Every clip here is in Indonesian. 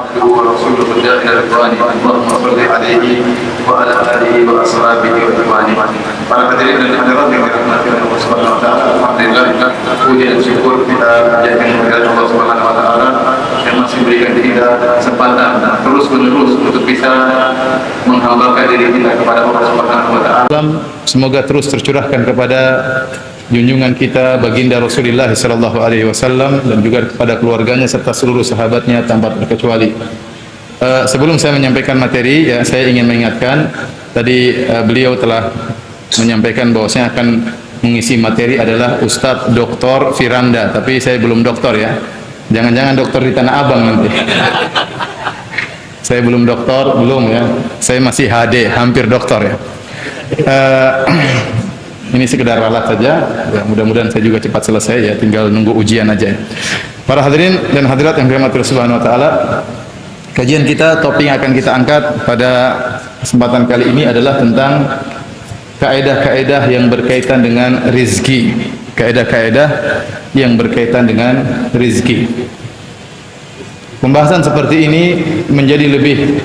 عبده ورسوله الداعي إلى رضوانه اللهم صل عليه وعلى آله وأصحابه وإخوانه. Para hadirin dan hadirat yang dirahmati oleh Allah Subhanahu wa taala, alhamdulillah puji dan syukur kita panjatkan kepada Allah Subhanahu wa taala yang masih berikan kita kesempatan terus menerus untuk bisa menghambakan diri kita kepada Allah Subhanahu wa taala. Semoga terus tercurahkan kepada junjungan kita baginda Rasulullah sallallahu alaihi wasallam dan juga kepada keluarganya serta seluruh sahabatnya tanpa terkecuali. Sebelum saya menyampaikan materi, ya saya ingin mengingatkan tadi beliau telah menyampaikan bahwasanya akan mengisi materi adalah Ustadz Dr. Firanda, tapi saya belum doktor ya. Jangan-jangan doktor di Tanah Abang nanti. Saya belum doktor, belum ya. Saya masih HD, hampir doktor ya. Ini sekedar ralat saja. Ya, mudah-mudahan saya juga cepat selesai ya, tinggal nunggu ujian aja. Para hadirin dan hadirat yang dirahmati Allah Subhanahu wa taala, kajian kita, topik yang akan kita angkat pada kesempatan kali ini adalah tentang kaedah-kaedah yang berkaitan dengan rizki. Kaedah-kaedah yang berkaitan dengan rizki. Pembahasan seperti ini menjadi lebih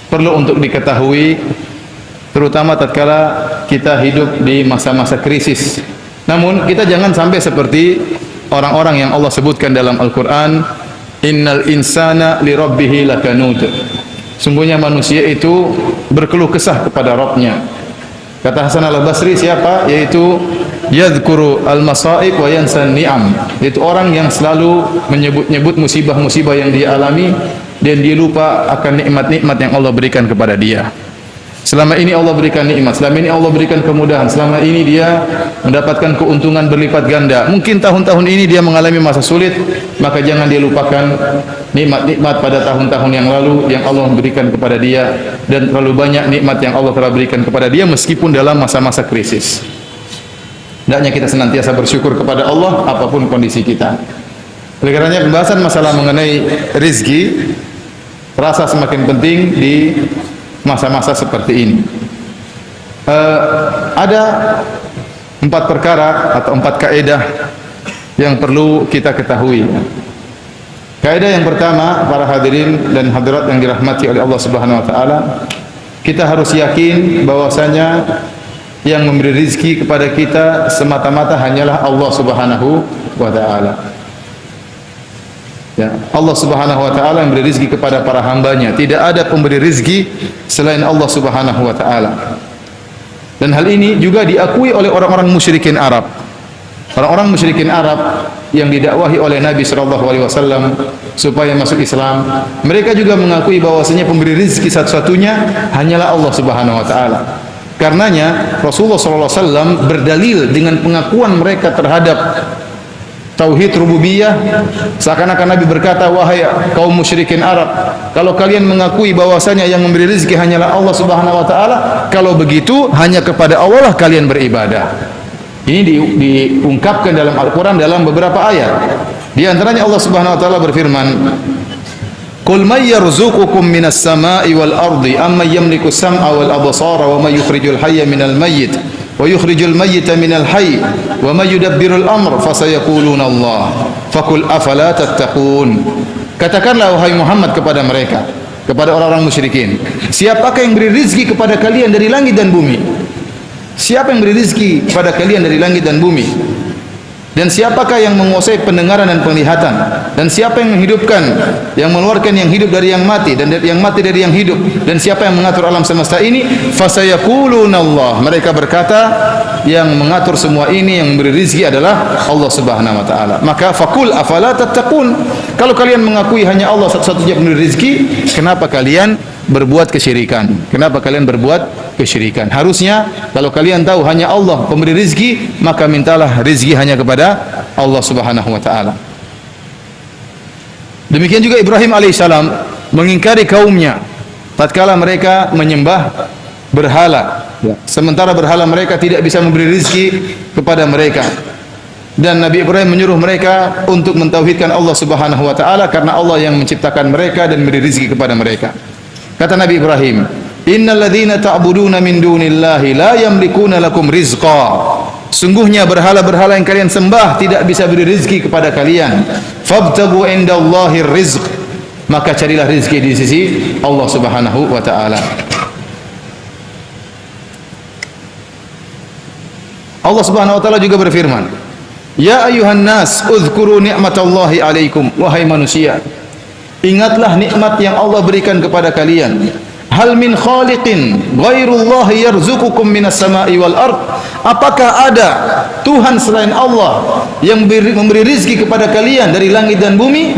perlu untuk diketahui, terutama tatkala kita hidup di masa-masa krisis. Namun kita jangan sampai seperti orang-orang yang Allah sebutkan dalam Al-Quran, innal insana li rabbihi lakanud. Sungguhnya manusia itu berkeluh kesah kepada Rabbnya. Kata Hasan al-Basri siapa? Yaitu yadhkuru al-masaib wa yansan ni'am. Yaitu orang yang selalu menyebut-nyebut musibah-musibah yang dia alami dan dia lupa akan nikmat-nikmat yang Allah berikan kepada dia. Selama ini Allah berikan nikmat, selama ini Allah berikan kemudahan, selama ini dia mendapatkan keuntungan berlipat ganda. Mungkin tahun-tahun ini dia mengalami masa sulit, maka jangan dia lupakan nikmat-nikmat pada tahun-tahun yang lalu yang Allah berikan kepada dia, dan terlalu banyak nikmat yang Allah telah berikan kepada dia meskipun dalam masa-masa krisis. Hendaknya kita senantiasa bersyukur kepada Allah apapun kondisi kita. Oleh karenanya pembahasan masalah mengenai rizki terasa semakin penting di masa-masa seperti ini. Ada 4 perkara atau 4 kaedah yang perlu kita ketahui. Kaedah yang pertama, para hadirin dan hadirat yang dirahmati oleh Allah Subhanahu wa taala, kita harus yakin bahwasanya yang memberi rizki kepada kita semata-mata hanyalah Allah Subhanahu wa taala. Ya, Allah Subhanahu wa taala yang memberi rizki kepada para hambanya. Tidak ada pemberi rizki selain Allah Subhanahu wa taala. Dan hal ini juga diakui oleh orang-orang musyrikin Arab. Orang-orang musyrikin Arab yang didakwahi oleh Nabi sallallahu alaihi wasallam supaya masuk Islam, mereka juga mengakui bahwasanya pemberi rizki satu-satunya hanyalah Allah Subhanahu wa taala. Karenanya Rasulullah sallallahu alaihi wasallam berdalil dengan pengakuan mereka terhadap tauhid rububiyah, seakan-akan Nabi berkata, wahai kaum musyrikin Arab, kalau kalian mengakui bahwasanya yang memberi rezeki hanyalah Allah Subhanahu wa taala, kalau begitu hanya kepada Allah lah kalian beribadah. Ini diungkapkan dalam Al-Qur'an dalam beberapa ayat. Di antaranya Allah Subhanahu wa taala berfirman, qul may yarzuqukum minas sama'i wal ardi amman yamliku as-sam'a wal absara wa may yukhrijul hayya minal mayyit wa yukhrijul mayyita minal hayy wa may yudabbirul amr fasayaquluna Allah faqul afala tattaqun. Katakanlah wahai Muhammad kepada mereka, kepada orang-orang musyrikin, siapakah yang beri rezeki kepada kalian dari langit dan bumi? Siapa yang beri rezeki kepada kalian dari langit dan bumi? Dan siapakah yang menguasai pendengaran dan penglihatan? Dan siapa yang menghidupkan, yang mengeluarkan yang hidup dari yang mati dan yang mati dari yang hidup? Dan siapa yang mengatur alam semesta ini? Fasayaquluna Allah. Mereka berkata, yang mengatur semua ini, yang memberi rezeki adalah Allah Subhanahu wa taala. Maka faqul afala tattaqun. Kalau kalian mengakui hanya Allah satu-satunya pemberi rezeki, kenapa kalian berbuat kesyirikan? Kenapa kalian berbuat kesyirikan? Harusnya kalau kalian tahu hanya Allah pemberi rezeki, maka mintalah rezeki hanya kepada Allah Subhanahu wa taala. Demikian juga Ibrahim alaihissalam mengingkari kaumnya tatkala mereka menyembah berhala, sementara berhala mereka tidak bisa memberi rezeki kepada mereka. Dan Nabi Ibrahim menyuruh mereka untuk mentauhidkan Allah Subhanahu wa taala karena Allah yang menciptakan mereka dan memberi rezeki kepada mereka. Kata Nabi Ibrahim, innal ladzina ta'buduna min dunillahi la yamlikuna lakum rizqa. Sungguhnya berhala-berhala yang kalian sembah tidak bisa beri rezeki kepada kalian. Fabtagu indallahi rizq. maka carilah rezeki di sisi Allah Subhanahu wa taala. Allah Subhanahu wa taala juga berfirman, "Ya ayuhan nas, uzkuru ni'matallahi 'alaikum." Wahai manusia, ingatlah nikmat yang Allah berikan kepada kalian. Hal min khaliqin ghairullahi yarzuqukum minas sama'i wal ard? Apakah ada Tuhan selain Allah yang memberi rizki kepada kalian dari langit dan bumi?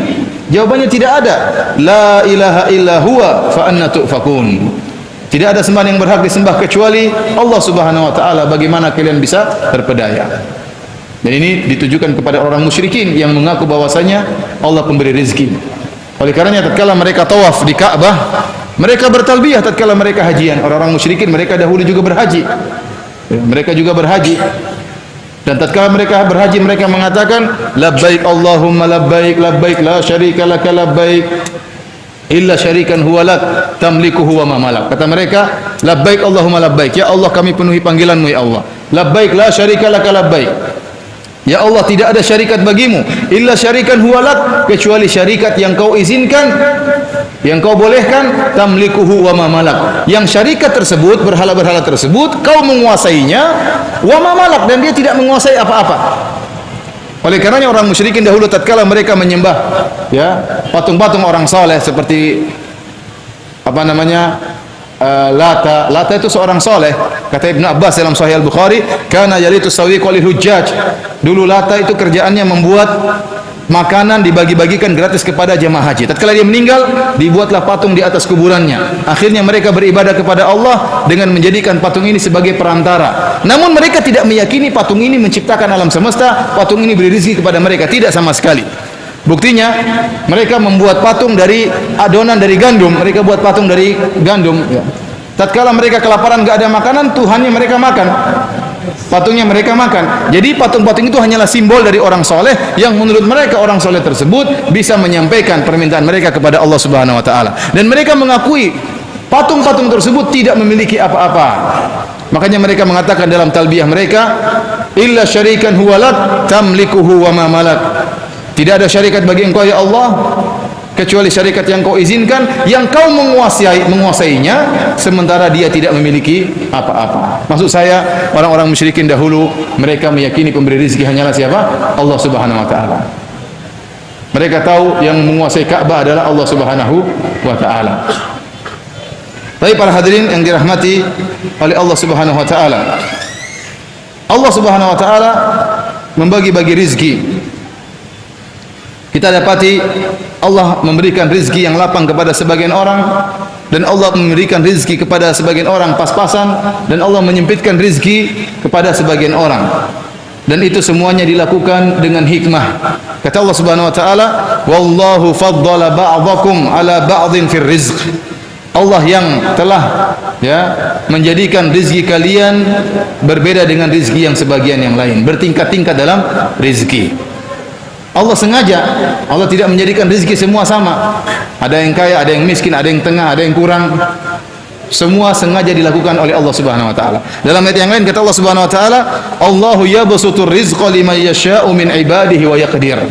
Jawabannya tidak ada. La ilaha illa huwa fa anna tu'fakun. Tidak ada sembahan yang berhak disembah kecuali Allah Subhanahu wa taala. Bagaimana kalian bisa terpedaya? Dan ini ditujukan kepada orang musyrikin yang mengaku bahwasanya Allah pemberi rezeki. Oleh karenanya tatkala mereka tawaf di Ka'bah, mereka bertalbiyah tatkala mereka hajian. Orang-orang musyrikin mereka dahulu juga berhaji. Mereka juga berhaji. Dan tatkala mereka berhaji mereka mengatakan labbaik Allahumma labbaik labbaik la syarika laka labbaik illa syarikan huwa lak tamlikuhu wa ma malak. Kata mereka labbaik Allahumma labbaik, ya Allah kami penuhi panggilanmu ya Allah. Labbaik la syarika laka labbaik, ya Allah tidak ada syarikat bagimu illa syarikan huwa lak, kecuali syarikat yang kau izinkan, yang kau bolehkan, tamlikuhu wa ma malak, yang syarikat tersebut, berhala-berhala tersebut kau menguasainya, wa ma malak, dan dia tidak menguasai apa-apa. Oleh karenanya orang musyrikin dahulu tatkala mereka menyembah ya patung-patung orang saleh seperti apa namanya Lata. Lata itu seorang soleh. Kata Ibnu Abbas dalam Sahih Al-Bukhari, kana yalitu sawiq walil hujjaj. Dulu Lata itu kerjaannya membuat makanan dibagi-bagikan gratis kepada jemaah haji. Tatkala dia meninggal, dibuatlah patung di atas kuburannya. Akhirnya mereka beribadah kepada Allah dengan menjadikan patung ini sebagai perantara. Namun mereka tidak meyakini patung ini menciptakan alam semesta, patung ini beri rezeki kepada mereka, tidak sama sekali. Buktinya mereka membuat patung dari adonan dari gandum. Mereka buat patung dari gandum ya. Tatkala mereka kelaparan enggak ada makanan, Tuhannya mereka makan, patungnya mereka makan. Jadi patung-patung itu hanyalah simbol dari orang soleh yang menurut mereka orang soleh tersebut bisa menyampaikan permintaan mereka kepada Allah Subhanahu wa taala. Dan mereka mengakui patung-patung tersebut tidak memiliki apa-apa. Makanya mereka mengatakan dalam talbiyah mereka, illa syarikan huwa lak tamlikuhu wa ma malak. Tidak ada syarikat bagi engkau ya Allah kecuali syarikat yang kau izinkan, yang kau menguasainya, sementara dia tidak memiliki apa-apa. Maksud saya, orang-orang musyrikin dahulu mereka meyakini pemberi rezeki hanyalah siapa? Allah Subhanahu wa taala. Mereka tahu yang menguasai Ka'bah adalah Allah Subhanahu wa taala. Tapi para hadirin yang dirahmati oleh Allah Subhanahu wa taala, Allah Subhanahu wa taala membagi-bagi rezeki. Kita dapati Allah memberikan rezeki yang lapang kepada sebagian orang, dan Allah memberikan rezeki kepada sebagian orang pas-pasan, dan Allah menyempitkan rezeki kepada sebagian orang. Dan itu semuanya dilakukan dengan hikmah. Kata Allah Subhanahu wa taala, "Wallahu faddala ba'dakum 'ala ba'dhin fir rizq." Allah yang telah menjadikan rezeki kalian berbeda dengan rezeki yang sebagian yang lain, bertingkat-tingkat dalam rezeki. Allah sengaja, Allah tidak menjadikan rezeki semua sama. Ada yang kaya, ada yang miskin, ada yang tengah, ada yang kurang. Semua sengaja dilakukan oleh Allah Subhanahu wa taala. Dalam ayat yang lain kata Allah Subhanahu wa taala, "Allahu yabsutur rizqa liman yasha'u min ibadihi wa yaqdir."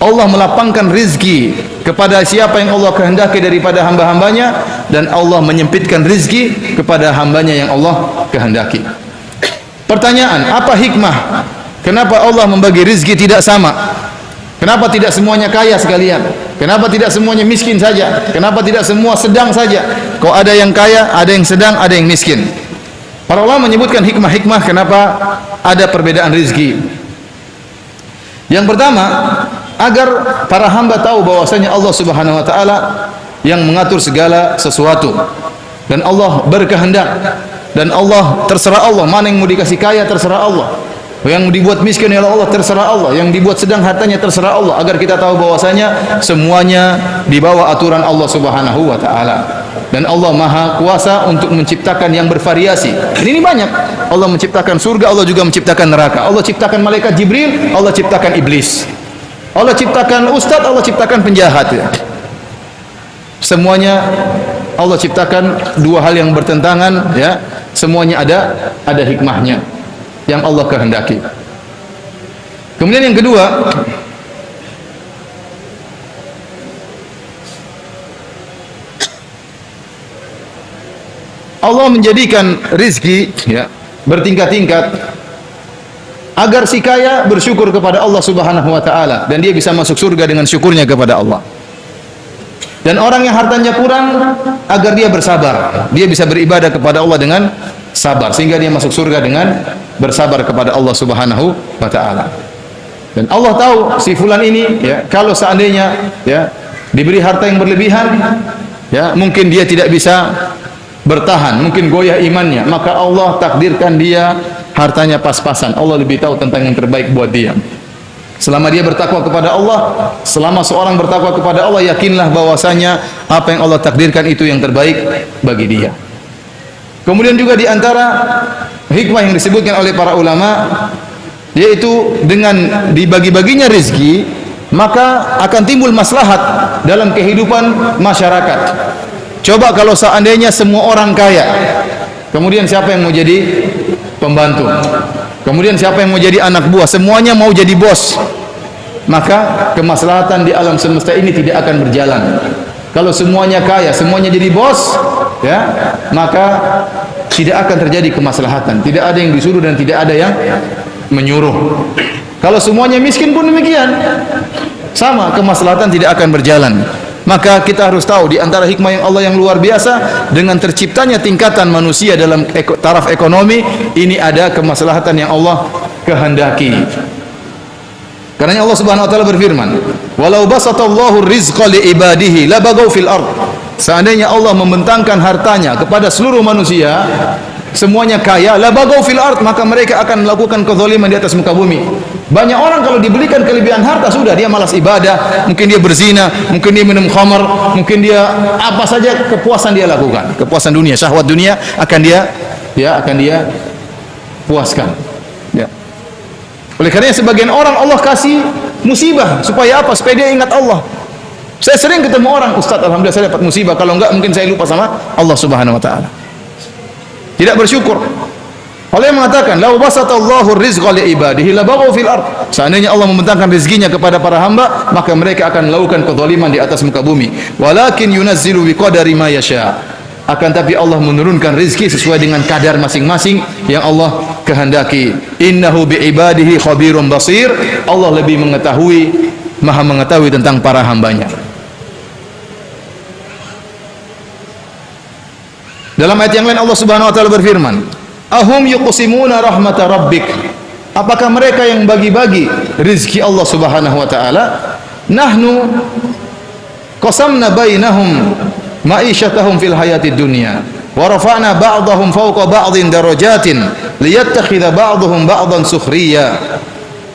Allah melapangkan rezeki kepada siapa yang Allah kehendaki daripada hamba-hambanya, dan Allah menyempitkan rezeki kepada hambanya yang Allah kehendaki. Pertanyaan, apa hikmah? Kenapa Allah membagi rezeki tidak sama? Kenapa tidak semuanya kaya sekalian? Kenapa tidak semuanya miskin saja? Kenapa tidak semua sedang saja? Kok ada yang kaya, ada yang sedang, ada yang miskin? Para ulama menyebutkan hikmah-hikmah kenapa ada perbedaan rezeki. Yang pertama, agar para hamba tahu bahwasanya Allah Subhanahu wa taala yang mengatur segala sesuatu, dan Allah berkehendak, dan Allah terserah Allah, mana yang mau dikasih kaya terserah Allah, yang dibuat miskin oleh Allah terserah Allah, yang dibuat sedang hartanya terserah Allah, agar kita tahu bahwasanya semuanya di bawah aturan Allah Subhanahu wa taala. Dan Allah Maha Kuasa untuk menciptakan yang bervariasi. Ini banyak. Allah menciptakan surga, Allah juga menciptakan neraka. Allah ciptakan malaikat Jibril, Allah ciptakan iblis. Allah ciptakan ustaz, Allah ciptakan penjahat ya. Semuanya Allah ciptakan dua hal yang bertentangan ya. Semuanya ada hikmahnya yang Allah kehendaki. Kemudian yang kedua, Allah menjadikan rizki ya, bertingkat-tingkat agar si kaya bersyukur kepada Allah Subhanahu wa taala dan dia bisa masuk surga dengan syukurnya kepada Allah. Dan orang yang hartanya kurang agar dia bersabar, dia bisa beribadah kepada Allah dengan sabar sehingga dia masuk surga dengan bersabar kepada Allah Subhanahu wa taala. Dan Allah tahu si fulan ini ya, kalau seandainya ya diberi harta yang berlebihan ya, mungkin dia tidak bisa bertahan, mungkin goyah imannya, maka Allah takdirkan dia hartanya pas-pasan. Allah lebih tahu tentang yang terbaik buat dia. Selama dia bertakwa kepada Allah, selama seorang bertakwa kepada Allah, yakinlah bahwasanya apa yang Allah takdirkan itu yang terbaik bagi dia. Kemudian juga di antara hikmah yang disebutkan oleh para ulama, yaitu dengan dibagi-baginya rezeki, maka akan timbul maslahat dalam kehidupan masyarakat. Coba kalau seandainya semua orang kaya, kemudian siapa yang mau jadi pembantu? Kemudian siapa yang mau jadi anak buah? Semuanya mau jadi bos. Maka kemaslahatan di alam semesta ini tidak akan berjalan. Kalau semuanya kaya, semuanya jadi bos, ya, maka tidak akan terjadi kemaslahatan. Tidak ada yang disuruh dan tidak ada yang menyuruh. Kalau semuanya miskin pun demikian. Sama, kemaslahatan tidak akan berjalan. Maka kita harus tahu di antara hikmah yang Allah yang luar biasa dengan terciptanya tingkatan manusia dalam taraf ekonomi, ini ada kemaslahatan yang Allah kehendaki. Karena Allah Subhanahu wa taala berfirman, "Walau basatallahu rizqa li ibadihi labagaw fil ard." Seandainya Allah membentangkan hartanya kepada seluruh manusia, semuanya kaya, labagaw fil ard, maka mereka akan melakukan kezaliman di atas muka bumi. Banyak orang kalau diberikan kelebihan harta sudah dia malas ibadah, mungkin dia berzina, mungkin dia minum khamar, mungkin dia apa saja kepuasan dia lakukan, kepuasan dunia, syahwat dunia akan dia puaskan. Ya. Oleh karena sebagian orang Allah kasih musibah supaya apa? Supaya dia ingat Allah. Saya sering ketemu orang, Ustaz, alhamdulillah saya dapat musibah, kalau enggak mungkin saya lupa sama Allah Subhanahu wa taala. Tidak bersyukur. Allah yang mengatakan, "Lau basatallahu rizqa li ibadihi labaghaw fil ard." Seandainya Allah membentangkan rezekinya kepada para hamba, maka mereka akan melakukan kezaliman di atas muka bumi. Walakin yunazzilu biqadari ma yasha. Akan tapi Allah menurunkan rezeki sesuai dengan kadar masing-masing yang Allah kehendaki. Innahu bi ibadihi khabirum basir. Allah lebih mengetahui, Maha mengetahui tentang para hambanya. Dalam ayat yang lain Allah Subhanahu wa taala berfirman, "Ahum yuqsimuna rahmata rabbik." Apakah mereka yang bagi-bagi rezeki Allah Subhanahu wa taala? Nahnu qasamna bainahum ma'isyatahum fil hayatid dunya wa rafa'na ba'dahum fawqa ba'din darajatin liyattakhidha ba'dhum ba'dan sukhriya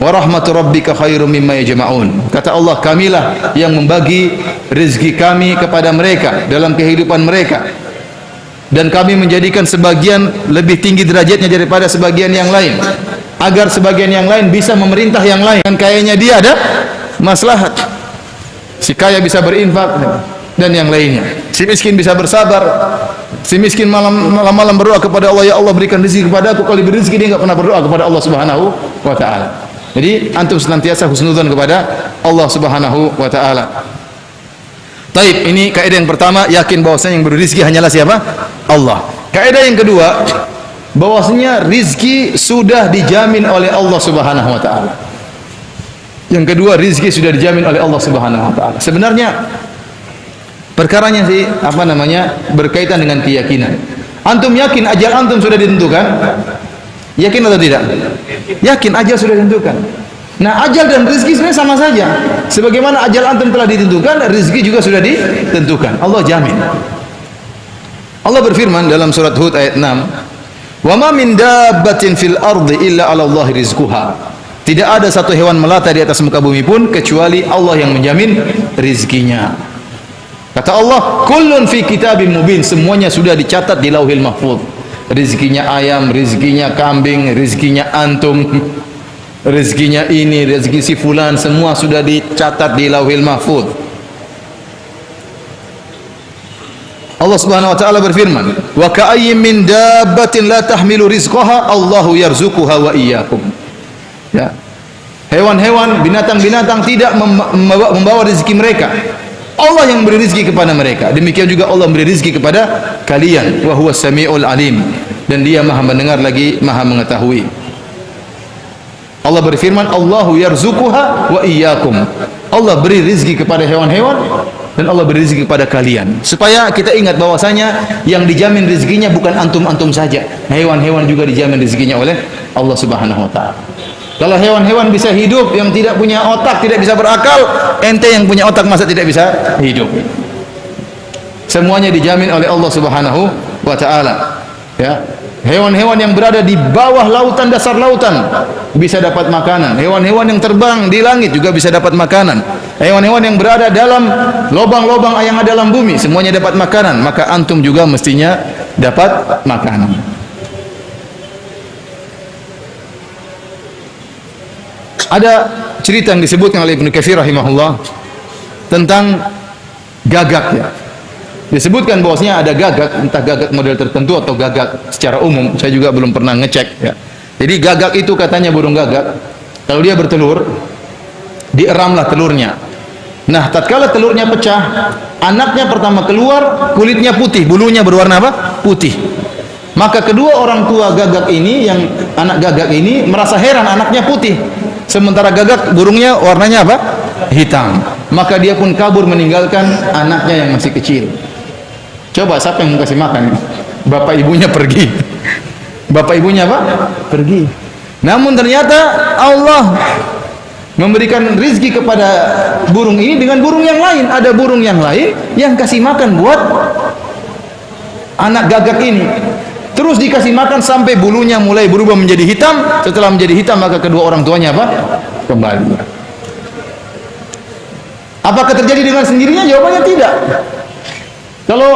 wa rahmatu rabbika khairum mimma yajma'un. Kata Allah, kamilah yang membagi rezeki kami kepada mereka dalam kehidupan mereka, dan kami menjadikan sebagian lebih tinggi derajatnya daripada sebagian yang lain, agar sebagian yang lain bisa memerintah yang lain. Dan kayanya dia ada maslahat, si kaya bisa berinfak dan yang lainnya, si miskin bisa bersabar, si miskin malam-malam berdoa kepada Allah, ya Allah berikan rezeki kepada aku. Kalau diberi rezeki dia enggak pernah berdoa kepada Allah Subhanahu wa taala. Jadi antum senantiasa husnudzon kepada Allah Subhanahu wa taala. Taib, ini kaidah yang pertama, yakin bahwasanya yang beri rezeki hanyalah siapa? Allah. Kaidah yang kedua, bahwasanya rezeki sudah dijamin oleh Allah Subhanahu wa taala. Yang kedua, rezeki sudah dijamin oleh Allah Subhanahu wa taala. Sebenarnya perkaranya sih berkaitan dengan keyakinan. Antum yakin ajal antum sudah ditentukan? Yakin atau tidak? Yakin ajal sudah ditentukan. Nah, ajal dan rezeki sebenarnya sama saja. Sebagaimana ajal antum telah ditentukan, rezeki juga sudah ditentukan. Allah jamin. Allah berfirman dalam surat Hud ayat 6, "Wa ma min dabbatin fil ardi illa 'ala Allahi rizquha." Tidak ada satu hewan melata di atas muka bumi pun kecuali Allah yang menjamin rezekinya. Kata Allah, "Kullun fi kitabim mubin." Semuanya sudah dicatat di Lauhil Mahfuz. Rezekinya ayam, rezekinya kambing, rezekinya antum, rezekinya ini, rezeki si fulan, semua sudah dicatat di Lauhil Mahfuz. Allah Subhanahu wa taala berfirman, "Wa ka'ayyin min dabbatin la tahmilu rizqaha Allahu yarzuquha wa iyyakum." Ya. Hewan-hewan, binatang-binatang tidak membawa rezeki mereka. Allah yang beri rezeki kepada mereka. Demikian juga Allah beri rezeki kepada kalian. Wa huwas samiul alim. Dan Dia Maha mendengar lagi Maha mengetahui. Allah berfirman, Allahu yarzuquha wa iyyakum. Allah beri rezeki kepada hewan-hewan dan Allah beri rezeki kepada kalian. Supaya kita ingat bahwasanya yang dijamin rezekinya bukan antum-antum saja. Hewan-hewan juga dijamin rezekinya oleh Allah Subhanahu wa taala. Kalau hewan-hewan bisa hidup, yang tidak punya otak, tidak bisa berakal, ente yang punya otak masa tidak bisa hidup? Semuanya dijamin oleh Allah Subhanahu wa taala. Ya. Hewan-hewan yang berada di bawah lautan, dasar lautan bisa dapat makanan. Hewan-hewan yang terbang di langit juga bisa dapat makanan. Hewan-hewan yang berada dalam lubang-lubang yang ada dalam bumi semuanya dapat makanan. Maka antum juga mestinya dapat makanan. Ada cerita yang disebutkan oleh Ibnu Katsir rahimahullah tentang gagak, ya. Disebutkan bahwasanya ada gagak, entah gagak model tertentu atau gagak secara umum. Saya juga belum pernah ngecek, ya. Jadi gagak itu katanya burung gagak, kalau dia bertelur, dieramlah telurnya. Nah, tatkala telurnya pecah, anaknya pertama keluar, kulitnya putih, bulunya berwarna apa? Putih. Maka kedua orang tua gagak ini, yang anak gagak ini merasa heran anaknya putih. Sementara gagak burungnya warnanya apa? Hitam. Maka dia pun kabur meninggalkan anaknya yang masih kecil. Coba siapa yang mau kasih makan? Bapak ibunya pergi. Bapak ibunya apa? Pergi. Namun ternyata Allah memberikan rizki kepada burung ini dengan burung yang lain. Ada burung yang lain yang kasih makan buat anak gagak ini. Terus dikasih makan sampai bulunya mulai berubah menjadi hitam. Setelah menjadi hitam maka kedua orang tuanya apa? Kembali. Apakah terjadi dengan sendirinya? Jawabannya tidak. Kalau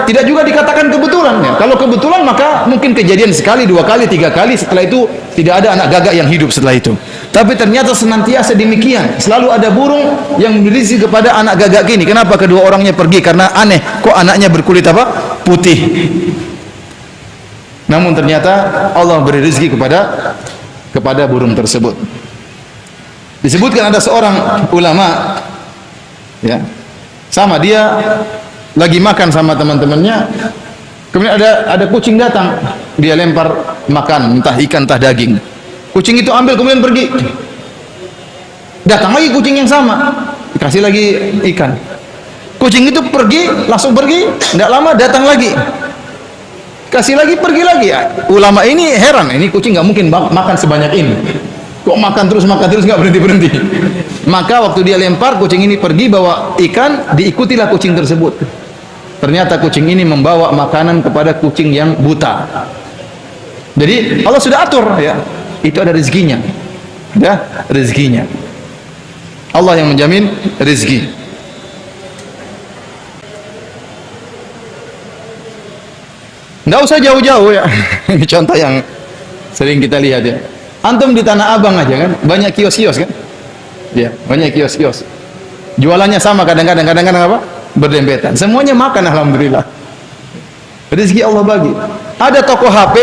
tidak juga dikatakan kebetulan, ya. Kalau kebetulan maka mungkin kejadian sekali, dua kali, tiga kali. Setelah itu tidak ada anak gagak yang hidup setelah itu. Tapi ternyata senantiasa demikian. Selalu ada burung yang berisi kepada anak gagak ini. Kenapa kedua orangnya pergi? Karena aneh. Kok anaknya berkulit apa? Putih. Namun ternyata Allah beri rezeki kepada burung tersebut. Disebutkan ada seorang ulama, ya, sama dia lagi makan sama teman-temannya, kemudian ada kucing datang, dia lempar makan, entah ikan entah daging. Kucing itu ambil kemudian pergi. Datang lagi kucing yang sama, dikasih lagi ikan. Kucing itu pergi, langsung pergi, tidak lama datang lagi, kasih lagi, pergi lagi. Ulama ini heran, ini kucing nggak mungkin makan sebanyak ini. Kok makan terus nggak berhenti. Maka waktu dia lempar, kucing ini pergi bawa ikan, diikutilah kucing tersebut. Ternyata kucing ini membawa makanan kepada kucing yang buta. Jadi Allah sudah atur, ya. Itu ada rezekinya. Ada rezekinya. Allah yang menjamin rezeki. Nggak usah jauh-jauh, ya. Ini contoh yang sering kita lihat, ya. Antum di Tanah Abang aja kan, banyak kios-kios kan? Ya, banyak kios-kios. Jualannya sama kadang-kadang apa? Berdempetan. Semuanya makan alhamdulillah. Rezeki Allah bagi. Ada toko HP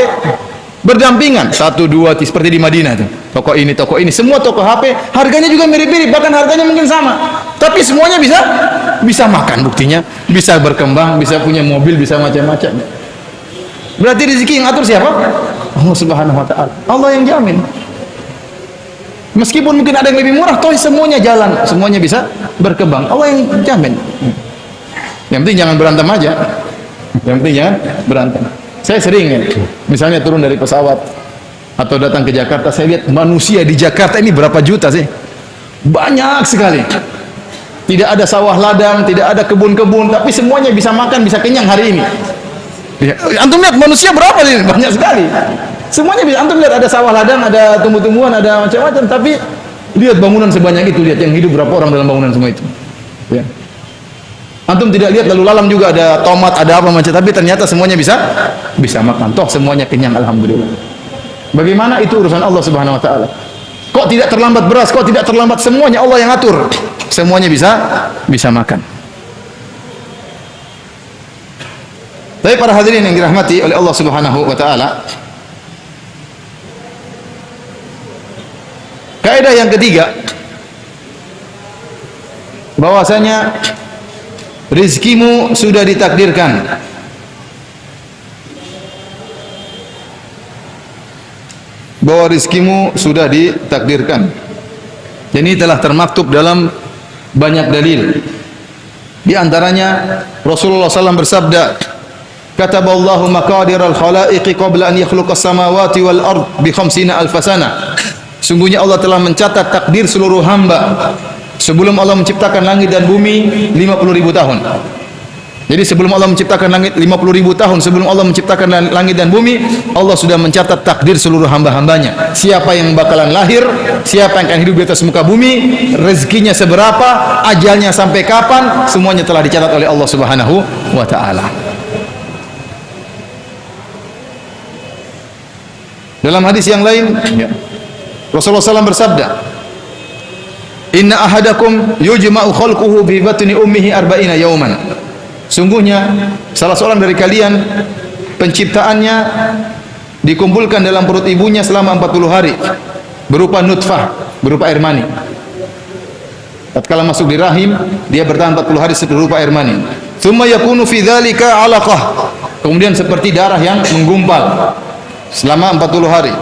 berdampingan, 1, 2 seperti di Madinah tuh. Toko ini, semua toko HP harganya juga mirip-mirip, bahkan harganya mungkin sama. Tapi semuanya bisa makan, buktinya bisa berkembang, bisa punya mobil, bisa macam-macam. Berarti rezeki yang atur siapa? Allah Subhanahu wa taala. Allah yang jamin. Meskipun mungkin ada yang lebih murah, toh semuanya jalan, semuanya bisa berkembang. Allah yang jamin. Yang penting jangan berantem aja. Yang penting jangan berantem. Saya sering, ya, misalnya turun dari pesawat atau datang ke Jakarta, saya lihat manusia di Jakarta ini berapa juta sih? Banyak sekali. Tidak ada sawah ladang, tidak ada kebun-kebun, tapi semuanya bisa makan, bisa kenyang hari ini. Ya, antum lihat manusia berapa sih? Banyak sekali. Semuanya bisa. Antum lihat ada sawah ladang, ada tumbuh-tumbuhan, ada macam-macam. Tapi lihat bangunan sebanyak itu, lihat yang hidup berapa orang dalam bangunan semua itu. Ya. Antum tidak lihat lalu lalang juga ada tomat, ada apa macam. Tapi ternyata semuanya bisa makan. Toh semuanya kenyang alhamdulillah. Bagaimana itu urusan Allah Subhanahu Wa Taala? Kok tidak terlambat beras? Kok tidak terlambat? Semuanya Allah yang atur. Semuanya bisa makan. Tapi para hadirin yang dirahmati oleh Allah Subhanahu wa taala, kaidah yang ketiga bahwasanya rizkimu sudah ditakdirkan. Bahwa rizkimu sudah ditakdirkan. Dan ini telah termaktub dalam banyak dalil. Di antaranya Rasulullah SAW bersabda, "Kataballahu maqadiral khalaiqi qabla an yakhluqas samawati wal ard bi 50,000 sana." Sungguhnya Allah telah mencatat takdir seluruh hamba sebelum Allah menciptakan langit dan bumi 50.000 tahun. Jadi sebelum Allah menciptakan langit 50.000 tahun, sebelum Allah menciptakan langit dan bumi, Allah sudah mencatat takdir seluruh hamba-hambanya. Siapa yang bakalan lahir, siapa yang akan hidup di atas muka bumi, rezekinya seberapa, ajalnya sampai kapan, semuanya telah dicatat oleh Allah Subhanahu wa taala. Dalam hadis yang lain, Rasulullah SAW bersabda, "Inna ahadakum yujma'u khalquhu bi batni ummihi 40 yawman." Sungguhnya salah seorang dari kalian penciptaannya dikumpulkan dalam perut ibunya selama 40 hari berupa nutfah, berupa air mani. Tatkala masuk di rahim, dia bertahan 40 hari berupa air mani. Tsumma yakunu fi dzalika 'alaqah. Kemudian seperti darah yang menggumpal selama 40 hari.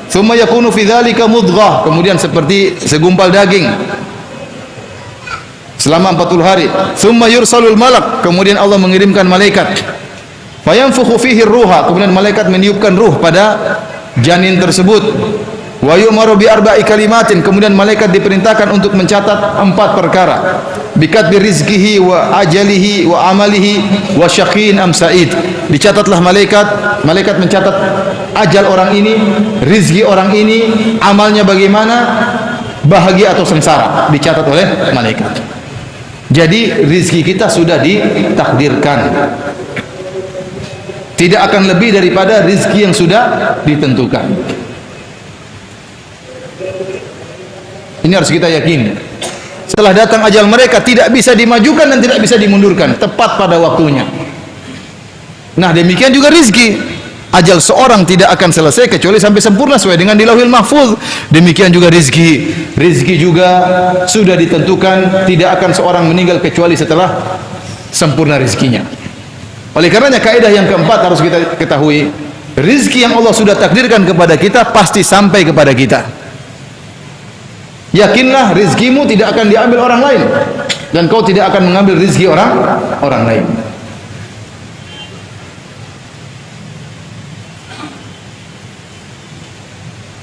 Tsumma yakunu fi dzalika mudghah. Kemudian seperti segumpal daging selama 40 hari. Tsumma yursalul malak, kemudian Allah mengirimkan malaikat. Fayanfukhu fihi ruha, kemudian malaikat meniupkan ruh pada janin tersebut. Wa yu'maru bi arba'i kalimatin, kemudian malaikat diperintahkan untuk mencatat 4 perkara. Bikatbi rizqihi wa ajalihi wa amalihi wa syaqin am sa'id. Dicatatlah malaikat mencatat ajal orang ini, rizki orang ini, amalnya bagaimana, bahagia atau sengsara, dicatat oleh malaikat. Jadi rizki kita sudah ditakdirkan. Tidak akan lebih daripada rizki yang sudah ditentukan. Ini harus kita yakini. Setelah datang ajal mereka, tidak bisa dimajukan dan tidak bisa dimundurkan, tepat pada waktunya. Nah, demikian juga rizki. Ajal seorang tidak akan selesai kecuali sampai sempurna sesuai dengan di Lauhil Mahfuz. Demikian juga rizki. Rizki juga sudah ditentukan, tidak akan seorang meninggal kecuali setelah sempurna rizkinya. Oleh karenanya kaidah yang keempat harus kita ketahui, rizki yang Allah sudah takdirkan kepada kita pasti sampai kepada kita. Yakinlah rizkimu tidak akan diambil orang lain, dan kau tidak akan mengambil rizki orang lain.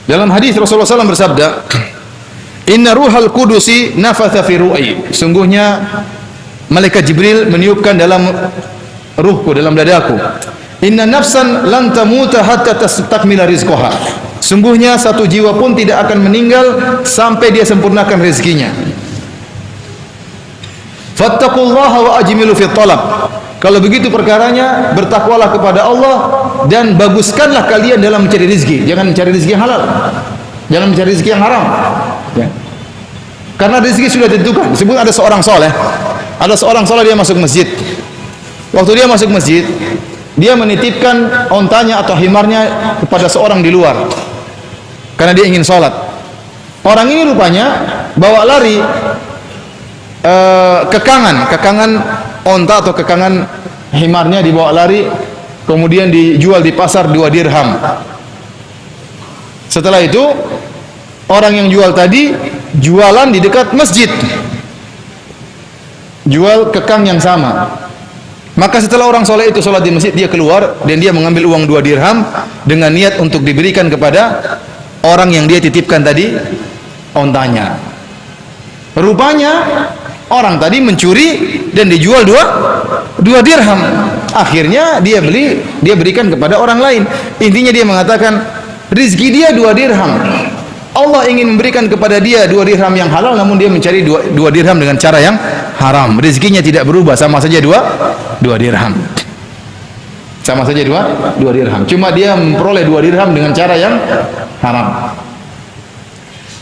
Dalam hadis Rasulullah SAW bersabda, "Inna ruhal kudusi nafatha fi ru'i." Sungguhnya malaikat Jibril meniupkan dalam ruhku, dalam dadaku. "Inna nafsan lan tamuta hatta tastakmila rizqaha." Sungguhnya satu jiwa pun tidak akan meninggal sampai dia sempurnakan rezekinya. "Fattaqullaha wa ajmilu fi talab." Kalau begitu perkaranya, bertakwalah kepada Allah dan baguskanlah kalian dalam mencari rezeki. Jangan mencari rezeki yang halal, jangan mencari rezeki yang haram. Ya. Karena rezeki sudah ditentukan. Disebut ada seorang soleh, dia masuk masjid. Waktu dia masuk masjid, dia menitipkan ontanya atau himarnya kepada seorang di luar, karena dia ingin sholat. Orang ini rupanya bawa lari kekangan onta atau kekangan himarnya dibawa lari, kemudian dijual di pasar 2 dirham. Setelah itu orang yang jual tadi jualan di dekat masjid, jual kekang yang sama. Maka setelah orang soleh itu sholat di masjid, dia keluar dan dia mengambil uang 2 dirham dengan niat untuk diberikan kepada orang yang dia titipkan tadi ontanya. Rupanya orang tadi mencuri dan dijual 2 dirham. Akhirnya dia berikan kepada orang lain. Intinya dia mengatakan rizki dia 2 dirham. Allah ingin memberikan kepada dia 2 dirham yang halal, namun dia mencari 2 dirham dengan cara yang haram. Rizkinya tidak berubah, sama saja 2 dirham. Sama saja 2 dirham. Cuma dia memperoleh 2 dirham dengan cara yang haram.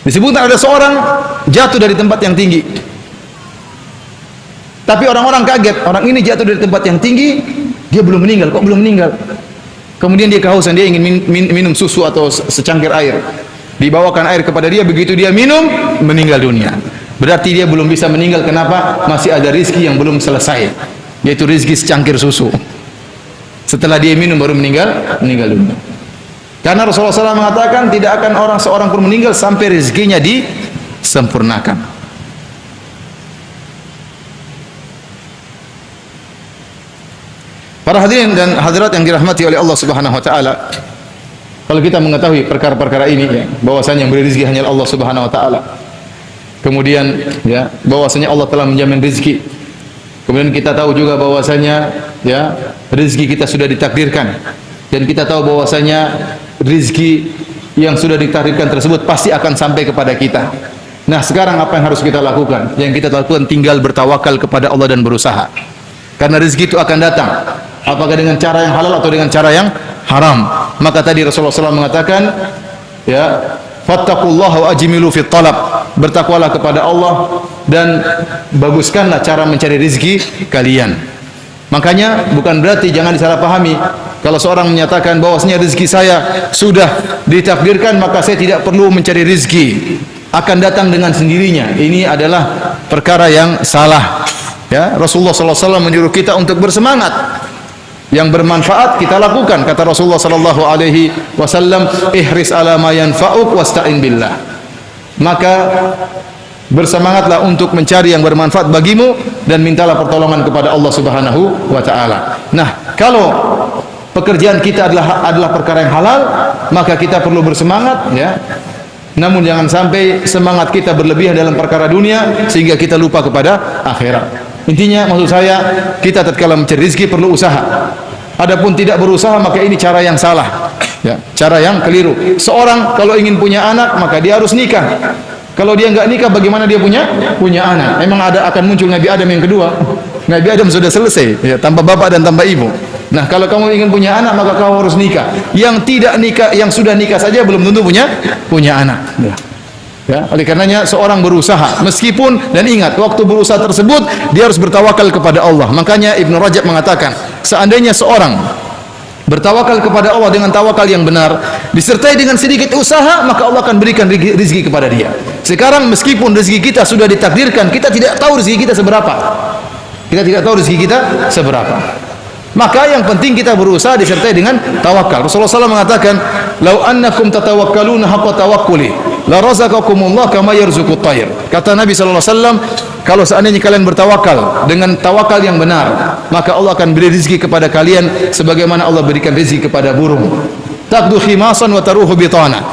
Disebutkan ada seorang jatuh dari tempat yang tinggi. Tapi orang-orang kaget, orang ini jatuh dari tempat yang tinggi, dia belum meninggal. Kok belum meninggal? Kemudian dia kehausan, dia ingin minum susu atau secangkir air. Dibawakan air kepada dia, begitu dia minum, meninggal dunia. Berarti dia belum bisa meninggal. Kenapa? Masih ada rizki yang belum selesai, yaitu rizki secangkir susu. Setelah dia minum baru meninggal dunia. Karena Rasulullah SAW mengatakan tidak akan seorang pun meninggal sampai rezekinya disempurnakan. Para hadirin dan hadirat yang dirahmati oleh Allah Subhanahu wa taala, kalau kita mengetahui perkara-perkara ini ya, bahwasanya yang beri rezeki hanya Allah Subhanahu wa taala. Kemudian ya, bahwasanya Allah telah menjamin rezeki. Kemudian kita tahu juga bahwasanya ya, rezeki kita sudah ditakdirkan, dan kita tahu bahwasanya rezeki yang sudah ditakdirkan tersebut pasti akan sampai kepada kita. Nah, sekarang apa yang harus kita lakukan? Yang kita lakukan tinggal bertawakal kepada Allah dan berusaha. Karena rezeki itu akan datang, apakah dengan cara yang halal atau dengan cara yang haram. Maka tadi Rasulullah SAW mengatakan, ya, fattaqullaha wa ajmilu fit talab. Bertakwalah kepada Allah dan baguskanlah cara mencari rezeki kalian. Makanya bukan berarti, jangan disalahpahami, kalau seorang menyatakan bahwasanya rezeki saya sudah ditakdirkan maka saya tidak perlu mencari rezeki, akan datang dengan sendirinya. Ini adalah perkara yang salah. Ya, Rasulullah SAW menyuruh kita untuk bersemangat. Yang bermanfaat kita lakukan. Kata Rasulullah SAW, ihris ala ma yanfa'uk wasta'in billah. Maka bersemangatlah untuk mencari yang bermanfaat bagimu dan mintalah pertolongan kepada Allah Subhanahu wa taala. Nah, kalau pekerjaan kita adalah perkara yang halal, maka kita perlu bersemangat ya. Namun jangan sampai semangat kita berlebihan dalam perkara dunia sehingga kita lupa kepada akhirat. Intinya maksud saya, kita tatkala mencari rezeki perlu usaha. Adapun tidak berusaha maka ini cara yang salah. Ya, cara yang keliru. Seorang kalau ingin punya anak maka dia harus nikah. Kalau dia enggak nikah bagaimana dia punya anak? Memang akan muncul Nabi Adam yang kedua. Nabi Adam sudah selesai ya, tanpa bapak dan tanpa ibu. Nah, kalau kamu ingin punya anak maka kamu harus nikah. Yang tidak nikah, yang sudah nikah saja belum tentu punya anak. Ya, oleh karenanya seorang berusaha meskipun, dan ingat waktu berusaha tersebut dia harus bertawakal kepada Allah. Makanya Ibnu Rajab mengatakan, seandainya seorang bertawakal kepada Allah dengan tawakal yang benar disertai dengan sedikit usaha, maka Allah akan berikan rezeki kepada dia. Sekarang meskipun rezeki kita sudah ditakdirkan, kita tidak tahu rezeki kita seberapa. Maka yang penting kita berusaha disertai dengan tawakal. Rasulullah SAW mengatakan, "Lau annakum tatawakkaluna haqqa tawakkuli, la razaqakumullah kama yarzuqut tayr." Kata Nabi SAW, kalau seandainya kalian bertawakal dengan tawakal yang benar, maka Allah akan beri rezeki kepada kalian sebagaimana Allah berikan rezeki kepada burung. Taqdu khimasan wa taruhu bitana.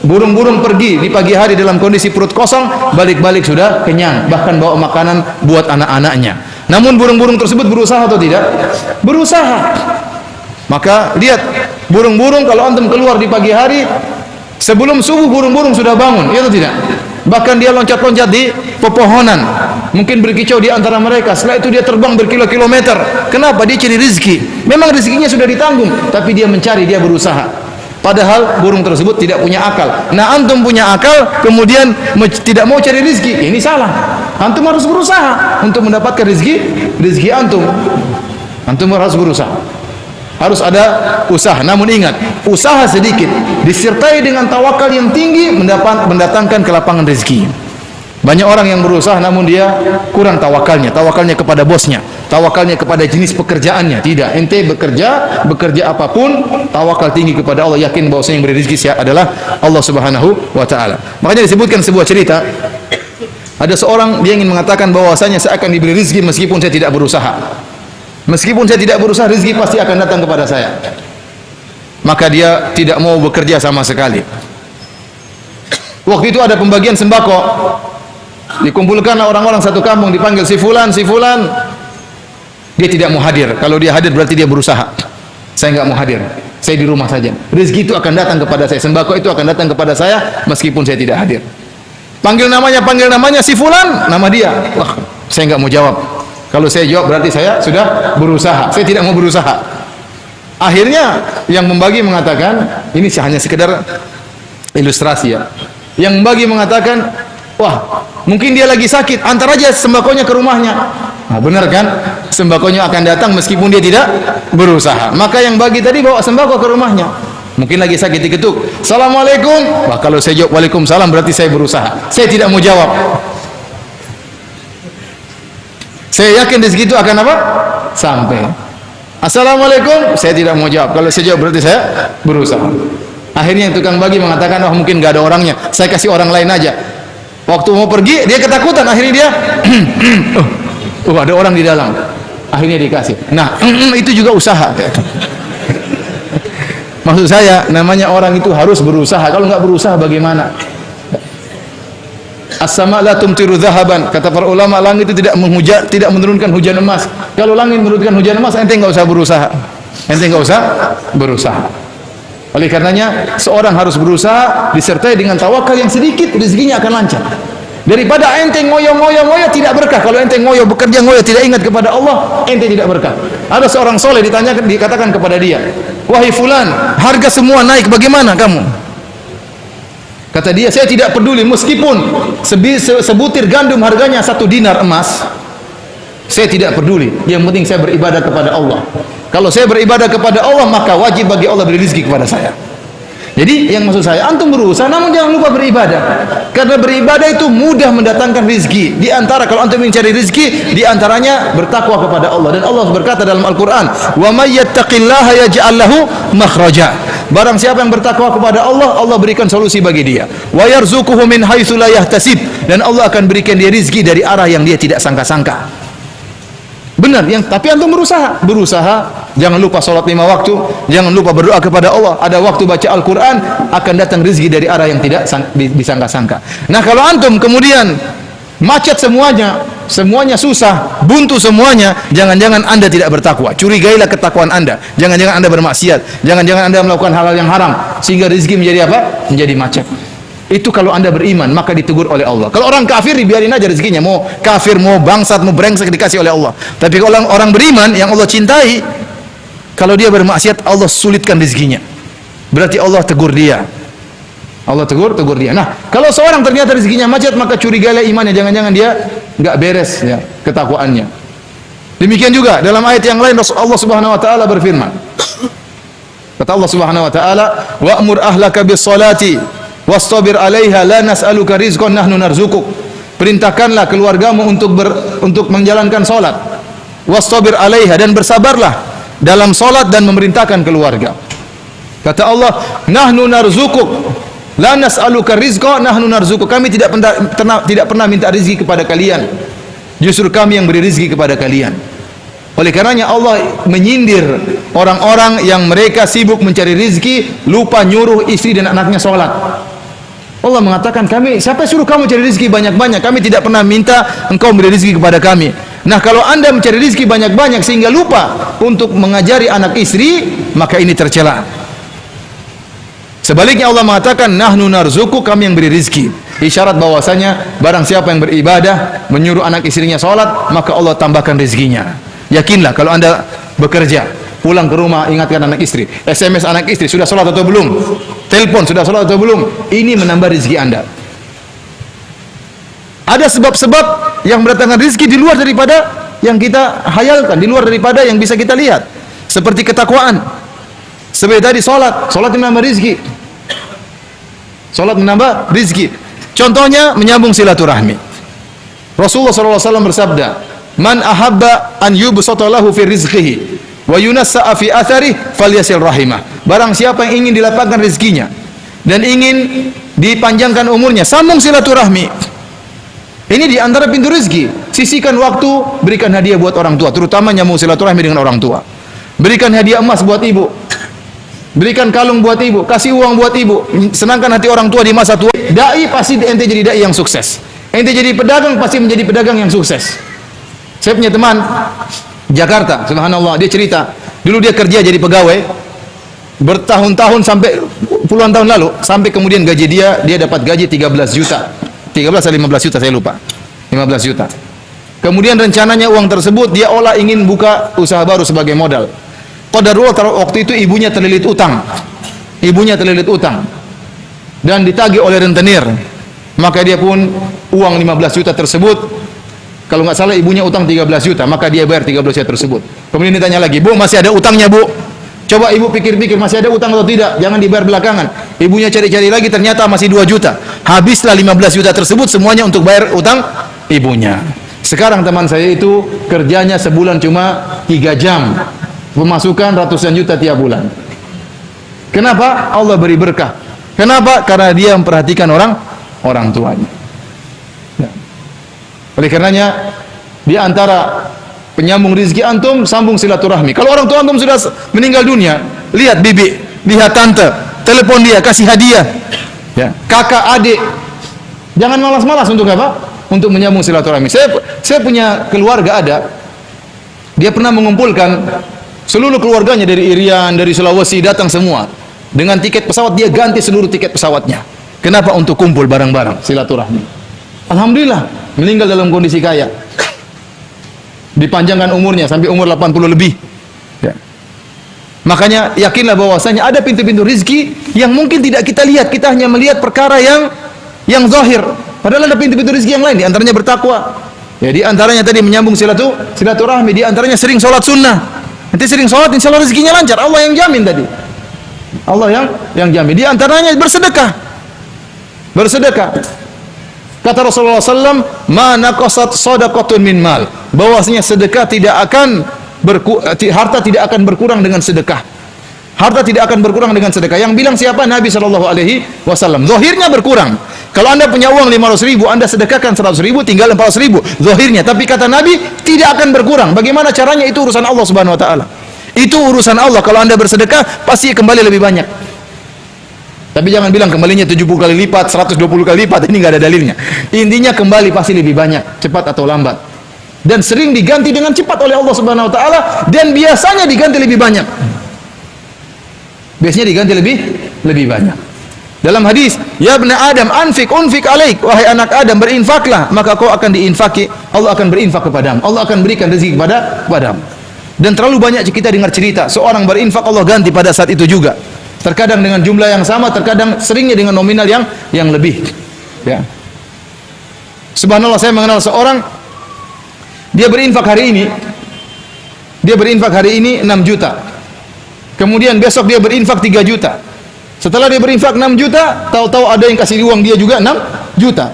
Burung-burung pergi di pagi hari dalam kondisi perut kosong, balik-balik sudah kenyang, bahkan bawa makanan buat anak-anaknya. Namun burung-burung tersebut berusaha atau tidak? Berusaha. Maka lihat, burung-burung kalau antum keluar di pagi hari, sebelum subuh burung-burung sudah bangun, iya atau tidak? Bahkan dia loncat-loncat di pepohonan, mungkin berkicau di antara mereka. Setelah itu dia terbang berkilo-kilometer. Kenapa? Dia cari rezeki. Memang rezekinya sudah ditanggung, tapi dia mencari, dia berusaha. Padahal burung tersebut tidak punya akal. Nah, antum punya akal, kemudian tidak mau cari rezeki, ini salah. Antum harus berusaha untuk mendapatkan rezeki antum. Antum harus berusaha. Harus ada usaha. Namun ingat, usaha sedikit disertai dengan tawakal yang tinggi mendatangkan kelapangan rezeki. Banyak orang yang berusaha namun dia kurang tawakalnya kepada bosnya, tawakalnya kepada jenis pekerjaannya. Tidak, ente bekerja apapun, tawakal tinggi kepada Allah, yakin bahwasanya yang beri rezeki adalah Allah Subhanahu wa taala. Makanya disebutkan sebuah cerita, ada seorang dia ingin mengatakan bahwasanya saya akan diberi rezeki meskipun saya tidak berusaha. Meskipun saya tidak berusaha, rezeki pasti akan datang kepada saya. Maka dia tidak mau bekerja sama sekali. Waktu itu ada pembagian sembako. Dikumpulkanlah orang-orang satu kampung, dipanggil si fulan. Dia tidak mau hadir. Kalau dia hadir berarti dia berusaha. Saya enggak mau hadir. Saya di rumah saja. Rezeki itu akan datang kepada saya. Sembako itu akan datang kepada saya meskipun saya tidak hadir. Panggil namanya si fulan, nama dia. Wah, saya enggak mau jawab. Kalau saya jawab berarti saya sudah berusaha. Saya tidak mau berusaha. Akhirnya yang membagi mengatakan, ini hanya sekedar ilustrasi ya. Yang membagi mengatakan, wah, mungkin dia lagi sakit, antar aja sembakonya ke rumahnya. Nah, benar kan? Sembakonya akan datang meskipun dia tidak berusaha. Maka yang bagi tadi bawa sembako ke rumahnya. Mungkin lagi sakit, diketuk. Assalamualaikum. Wah, kalau saya jawab waalaikumsalam berarti saya berusaha. Saya tidak mau jawab. Saya yakin rezeki itu akan apa? Sampai. Assalamualaikum, saya tidak mau jawab. Kalau saya jawab berarti saya berusaha. Akhirnya tukang bagi mengatakan, oh mungkin gak ada orangnya, saya kasih orang lain aja. Waktu mau pergi, dia ketakutan. Akhirnya dia, ada orang di dalam. Akhirnya dikasih. Nah, itu juga usaha. Maksud saya, namanya orang itu harus berusaha. Kalau nggak berusaha, bagaimana? As-sama la tumtiru dhahaban. Kata para ulama, langit itu tidak menurunkan hujan emas. Kalau langit menurunkan hujan emas, ente nggak usah berusaha. Ente nggak usah berusaha. Oleh karenanya, seorang harus berusaha disertai dengan tawakal yang sedikit, rezekinya akan lancar. Daripada ente ngoyo tidak berkah. Kalau ente bekerja ngoyo tidak ingat kepada Allah, ente tidak berkah. Ada seorang soleh dikatakan kepada dia, wahai fulan, harga semua naik, bagaimana kamu? Kata dia, saya tidak peduli meskipun sebutir gandum harganya 1 dinar emas, saya tidak peduli. Yang penting saya beribadah kepada Allah. Kalau saya beribadah kepada Allah, maka wajib bagi Allah beri rezeki kepada saya. Jadi yang maksud saya, antum berusaha, namun jangan lupa beribadah. Karena beribadah itu mudah mendatangkan rezeki. Di antara kalau antum mencari rezeki, di antaranya bertakwa kepada Allah. Dan Allah berkata dalam Al-Qur'an, "Wa may yattaqillaha yaj'al lahu makhraja." Barang siapa yang bertakwa kepada Allah, Allah berikan solusi bagi dia. Wa yarzuquhu min haitsu la yahtasib. Dan Allah akan berikan dia rezeki dari arah yang dia tidak sangka-sangka. Benar, tapi antum berusaha, jangan lupa salat 5 waktu, jangan lupa berdoa kepada Allah. Ada waktu baca Al-Qur'an, akan datang rezeki dari arah yang tidak disangka-sangka. Nah, kalau antum kemudian macet semuanya susah, buntu semuanya, jangan-jangan Anda tidak bertakwa. Curigailah ketakwaan Anda. Jangan-jangan Anda bermaksiat, jangan-jangan Anda melakukan hal-hal yang haram sehingga rezeki menjadi apa? Menjadi macet. Itu kalau Anda beriman, maka ditegur oleh Allah. Kalau orang kafir dibiarin aja rezekinya, mau kafir, mau bangsat, mau brengsek, dikasih oleh Allah. Tapi kalau orang beriman yang Allah cintai, kalau dia bermaksiat, Allah sulitkan rezekinya. Berarti Allah tegur dia. Allah tegur dia. Nah, kalau seorang ternyata rezekinya macet, maka curigailah imannya, jangan-jangan dia enggak beres ya ketakwaannya. Demikian juga dalam ayat yang lain Allah Subhanahu wa taala berfirman. Kata Allah Subhanahu wa taala, "Wa'mur ahlaka bis-shalati wastabir 'alaiha la nas'aluka rizqan nahnu narzuquk." Perintahkanlah keluargamu untuk menjalankan salat. Wastabir 'alaiha, dan bersabarlah dalam salat dan memerintahkan keluarga. Kata Allah, "Nahnu narzuquk." La nas'aluka rizqa nahnu narzuquk. Kami tidak pernah minta rezeki kepada kalian. Justru kami yang beri rezeki kepada kalian. Oleh karenanya Allah menyindir orang-orang yang mereka sibuk mencari rezeki, lupa nyuruh istri dan anaknya sholat. Allah mengatakan, siapa suruh kamu cari rezeki banyak-banyak? Kami tidak pernah minta engkau beri rezeki kepada kami. Nah, kalau Anda mencari rezeki banyak-banyak sehingga lupa untuk mengajari anak istri, maka ini tercela. Sebaliknya Allah mengatakan, nahnu narzuquk, kami yang beri rizki. Isyarat bahwasanya barang siapa yang beribadah, menyuruh anak istrinya sholat, maka Allah tambahkan rizkinya. Yakinlah kalau Anda bekerja, pulang ke rumah ingatkan anak istri, SMS anak istri, sudah sholat atau belum? Telepon, sudah sholat atau belum? Ini menambah rizki Anda. Ada sebab-sebab yang mendatangkan rizki di luar daripada yang kita hayalkan, di luar daripada yang bisa kita lihat. Seperti ketakwaan. Seperti tadi sholat menambah rizki. Salat menambah rizki. Contohnya menyambung silaturahmi. Rasulullah SAW bersabda, "Man ahabba an yubsata lahu fi rizqihi wa yunassa'a fi athari falyasil rahimah." Barang siapa yang ingin dilapangkan rezekinya dan ingin dipanjangkan umurnya, sambung silaturahmi. Ini di antara pintu rezeki. Sisihkan waktu, berikan hadiah buat orang tua, terutama nyambung silaturahmi dengan orang tua. Berikan hadiah emas buat ibu. Berikan kalung buat ibu, kasih uang buat ibu, senangkan hati orang tua di masa tua. Dai pasti ente jadi dai yang sukses. Ente jadi pedagang pasti menjadi pedagang yang sukses. Saya punya teman Jakarta, subhanallah, dia cerita, dulu dia kerja jadi pegawai bertahun-tahun sampai puluhan tahun lalu, sampai kemudian gaji dia dapat gaji 13 juta. 13 atau 15 juta saya lupa. 15 juta. Kemudian rencananya uang tersebut dia olah ingin buka usaha baru sebagai modal. Qadarullah waktu itu ibunya terlilit utang. Dan ditagih oleh rentenir. Maka dia pun uang 15 juta tersebut, kalau nggak salah ibunya utang 13 juta, maka dia bayar 13 juta tersebut. Kemudian ditanya lagi, "Bu, masih ada utangnya, Bu?" Coba ibu pikir-pikir, masih ada utang atau tidak? Jangan dibayar belakangan. Ibunya cari-cari lagi, ternyata masih 2 juta. Habislah 15 juta tersebut semuanya untuk bayar utang ibunya. Sekarang teman saya itu kerjanya sebulan cuma 3 jam, pemasukan ratusan juta tiap bulan. Kenapa? Allah beri berkah. Kenapa? Karena dia memperhatikan orang tuanya. Ya. Oleh karenanya, di antara penyambung rezeki antum, sambung silaturahmi. Kalau orang tua antum sudah meninggal dunia, lihat bibi, lihat tante, telepon dia, kasih hadiah. Ya. Kakak, adik. Jangan malas-malas untuk apa? Untuk menyambung silaturahmi. Saya punya keluarga ada. Dia pernah mengumpulkan seluruh keluarganya dari Irian, dari Sulawesi, datang semua. Dengan tiket pesawat dia ganti seluruh tiket pesawatnya. Kenapa? Untuk kumpul bareng-bareng, silaturahmi. Alhamdulillah, meninggal dalam kondisi kaya. Dipanjangkan umurnya sampai umur 80 lebih. Ya. Makanya yakinlah bahwasanya ada pintu-pintu rizki yang mungkin tidak kita lihat. Kita hanya melihat perkara yang zahir. Padahal ada pintu-pintu rizki yang lain. Di antaranya bertakwa. Ya, di antaranya tadi menyambung silaturahmi. Di antaranya sering sholat sunnah. Nanti sering sholat, insya Allah rezekinya lancar. Allah yang jamin tadi. Allah yang jamin. Di antaranya bersedekah. Bersedekah. Kata Rasulullah SAW, "Ma naqasat shadaqatun min mal." Bahwasanya sedekah harta tidak akan berkurang dengan sedekah. Harta tidak akan berkurang dengan sedekah. Yang bilang siapa? Nabi SAW. Zahirnya berkurang. Kalau anda punya uang 500.000, anda sedekahkan 100.000, tinggal 400.000. Zahirnya. Tapi kata Nabi, tidak akan berkurang. Bagaimana caranya? Itu urusan Allah Subhanahu Wa Taala. Itu urusan Allah. Kalau anda bersedekah, pasti kembali lebih banyak. Tapi jangan bilang kembalinya 70 kali lipat, 120 kali lipat. Ini nggak ada dalilnya. Intinya kembali pasti lebih banyak, cepat atau lambat. Dan sering diganti dengan cepat oleh Allah Subhanahu Wa Taala. Dan biasanya diganti lebih banyak. Biasanya diganti lebih banyak. Dalam hadis, ya ibn Adam, unfik alaik, wahai anak Adam, berinfaklah, maka kau akan diinfaki, Allah akan berinfak kepadamu, Allah akan berikan rezeki kepadamu. Dan terlalu banyak kita dengar cerita, seorang berinfak Allah ganti pada saat itu juga. Terkadang dengan jumlah yang sama, terkadang seringnya dengan nominal yang lebih. Ya. Subhanallah, saya mengenal seorang, dia berinfak hari ini 6 juta. Kemudian besok dia berinfak 3 juta. Setelah dia berinfak 6 juta, tahu-tahu ada yang kasih uang dia juga 6 juta.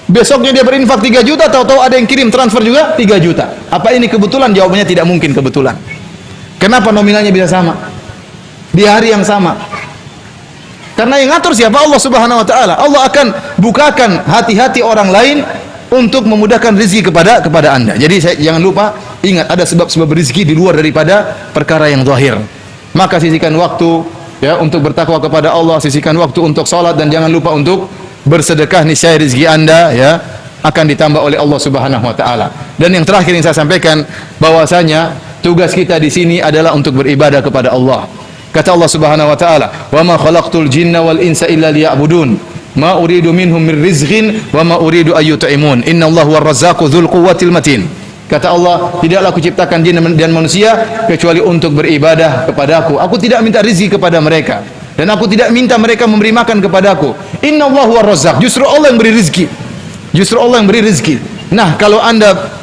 Besoknya dia berinfak 3 juta, tahu-tahu ada yang kirim transfer juga 3 juta. Apa ini kebetulan? Jawabannya tidak mungkin kebetulan. Kenapa nominalnya bisa sama? Di hari yang sama. Karena yang ngatur siapa? Allah Subhanahu Wa Taala. Allah akan bukakan hati-hati orang lain untuk memudahkan rezeki kepada anda. Jadi jangan lupa, ingat ada sebab-sebab rezeki di luar daripada perkara yang zahir. Maka sisihkan waktu ya untuk bertakwa kepada Allah, sisihkan waktu untuk salat, dan jangan lupa untuk bersedekah. Niscaya rezeki anda ya akan ditambah oleh Allah Subhanahu Wa Taala. Dan yang terakhir yang saya sampaikan, bahwasanya tugas kita di sini adalah untuk beribadah kepada Allah. Kata Allah Subhanahu Wa Taala, "Wa ma khalaqtul jinna wal insa illa liya'budun. Ma uridu minhum min rizqin wa ma uridu ayyut'imun. Innallaha huwar razzaqu dzul quwwatil matin." Kata Allah, tidaklah aku ciptakan jin dan manusia kecuali untuk beribadah kepadaku. Aku tidak minta rezeki kepada mereka, dan aku tidak minta mereka memberi makan kepadaku. Innallaha huwar razzaq. Justru Allah yang beri rezeki. Justru Allah yang beri rezeki. Nah, kalau anda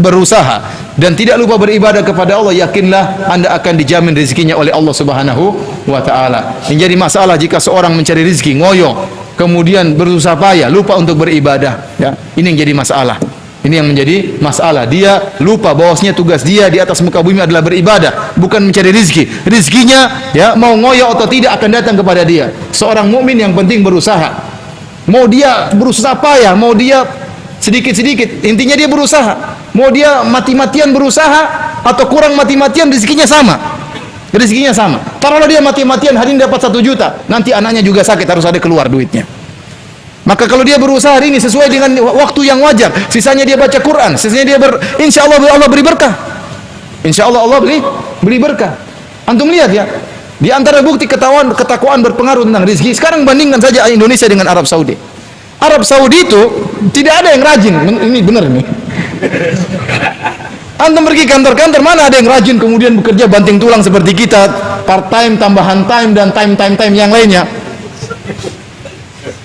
berusaha dan tidak lupa beribadah kepada Allah, yakinlah anda akan dijamin rezekinya oleh Allah Subhanahu Wa Taala. Yang jadi masalah jika seorang mencari rezeki ngoyo, kemudian berusaha payah, lupa untuk beribadah. Ya, ini yang jadi masalah. Ini yang menjadi masalah. Dia lupa bahwasanya tugas dia di atas muka bumi adalah beribadah, bukan mencari rezeki. Rezekinya ya mau ngoyo atau tidak akan datang kepada dia. Seorang mukmin yang penting berusaha. Mau dia berusaha payah, mau dia sedikit-sedikit, intinya dia berusaha. Mau dia mati-matian berusaha atau kurang mati-matian, rezekinya sama. Rezekinya sama. Taruhlah dia mati-matian hari ini dapat 1 juta, nanti anaknya juga sakit, harus ada keluar duitnya. Maka kalau dia berusaha hari ini sesuai dengan waktu yang wajar, sisanya dia baca Quran, sisanya dia insya Allah Allah beri berkah. Insya Allah Allah beri berkah. Antum lihat ya, di antara bukti ketakwaan berpengaruh tentang rezeki. Sekarang bandingkan saja Indonesia dengan Arab Saudi. Arab Saudi itu tidak ada yang rajin. Ini benar ini. Antum pergi kantor-kantor, mana ada yang rajin kemudian bekerja banting tulang seperti kita, part time, tambahan time, dan time yang lainnya.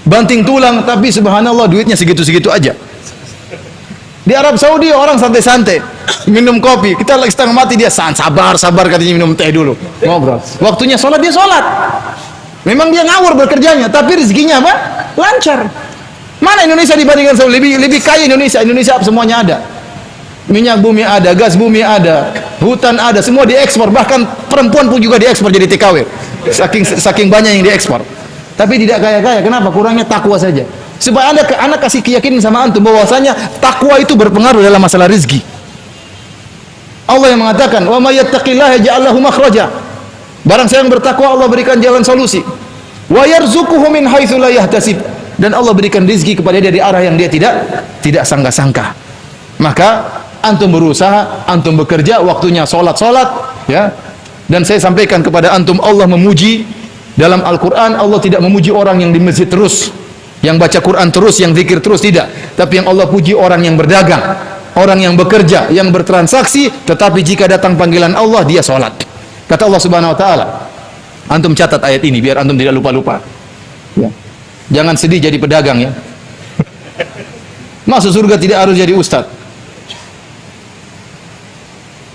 Banting tulang, tapi subhanallah duitnya segitu-segitu aja. Di Arab Saudi orang santai-santai, minum kopi. Kita lagi setengah mati, dia sabar katanya minum teh dulu, ngobrol. Waktunya sholat, dia sholat. Memang dia ngawur bekerjanya, tapi rezekinya apa? Lancar. Mana Indonesia dibandingkan Saudi? Lebih kaya Indonesia. Indonesia semuanya ada. Minyak bumi ada, gas bumi ada, hutan ada, semua diekspor. Bahkan perempuan pun juga diekspor jadi TKW. Saking banyak yang diekspor. Tapi tidak kaya-kaya. Kenapa? Kurangnya takwa saja. Supaya anak kasih keyakinan sama antum bahwasanya takwa itu berpengaruh dalam masalah rezeki. Allah yang mengatakan, "Wa may yattaqillaha yaj'al lahu makhraja." Barang siapa yang bertakwa, Allah berikan jalan solusi. Wa yarzuquhu min haitsu la yahtasib. Dan Allah berikan rezeki kepada dia dari arah yang dia tidak sangka-sangka. Maka antum berusaha, antum bekerja, waktunya salat, ya. Dan saya sampaikan kepada antum, Allah memuji dalam Al-Qur'an, Allah tidak memuji orang yang di masjid terus, yang baca Quran terus, yang zikir terus, tidak. Tapi yang Allah puji orang yang berdagang, orang yang bekerja, yang bertransaksi, tetapi jika datang panggilan Allah, dia salat. Kata Allah Subhanahu wa taala. Antum catat ayat ini biar antum tidak lupa-lupa. Ya. Jangan sedih jadi pedagang ya. Masuk surga tidak harus jadi ustaz.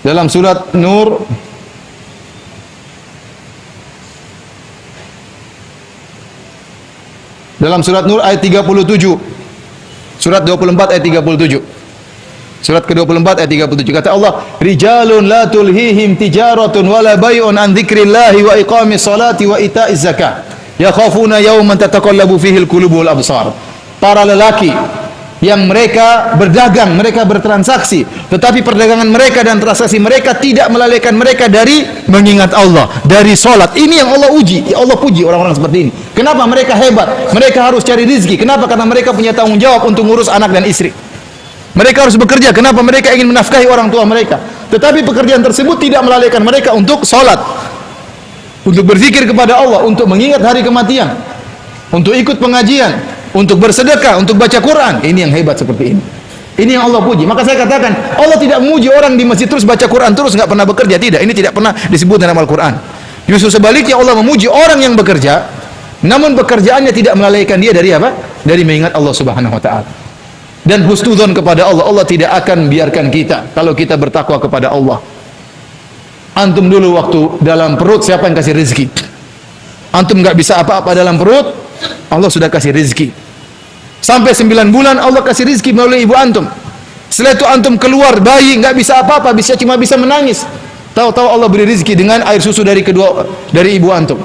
Dalam surat Nur ayat 37. Surat 24 ayat 37. Surat ke-24 ayat 37 kata Allah, "Rijalun la tulhihim tijaratun wala bai'un an dzikrillahi wa iqamis salati wa ita'iz zakah. Yakhafuna yawman tataqallabu fihi al-qulubu wal absar." Para lelaki yang mereka berdagang, mereka bertransaksi, tetapi perdagangan mereka dan transaksi mereka tidak melalaikan mereka dari mengingat Allah, dari salat. Ini yang Allah uji, Allah puji orang-orang seperti ini. Kenapa mereka hebat? Mereka harus cari rezeki. Kenapa? Karena mereka punya tanggung jawab untuk ngurus anak dan istri. Mereka harus bekerja. Kenapa? Mereka ingin menafkahi orang tua mereka. Tetapi pekerjaan tersebut tidak melalaikan mereka untuk salat, untuk berzikir kepada Allah, untuk mengingat hari kematian, untuk ikut pengajian, untuk bersedekah, untuk baca Quran. Ini yang hebat seperti ini. Ini yang Allah puji. Maka saya katakan, Allah tidak memuji orang di masjid terus baca Quran terus nggak pernah bekerja. Tidak, ini tidak pernah disebut dalam Al-Quran. Justru sebaliknya Allah memuji orang yang bekerja, namun pekerjaannya tidak melalaikan dia dari apa? Dari mengingat Allah Subhanahu wa taala. Dan husnudzon kepada Allah. Allah tidak akan biarkan kita kalau kita bertakwa kepada Allah. Antum dulu waktu dalam perut, siapa yang kasih rezeki? Antum nggak bisa apa-apa dalam perut, Allah sudah kasih rezeki. Sampai 9 bulan Allah kasih rezeki melalui ibu antum. Setelah itu antum keluar bayi nggak bisa apa-apa, cuma bisa menangis. Tahu-tahu Allah beri rezeki dengan air susu dari ibu antum.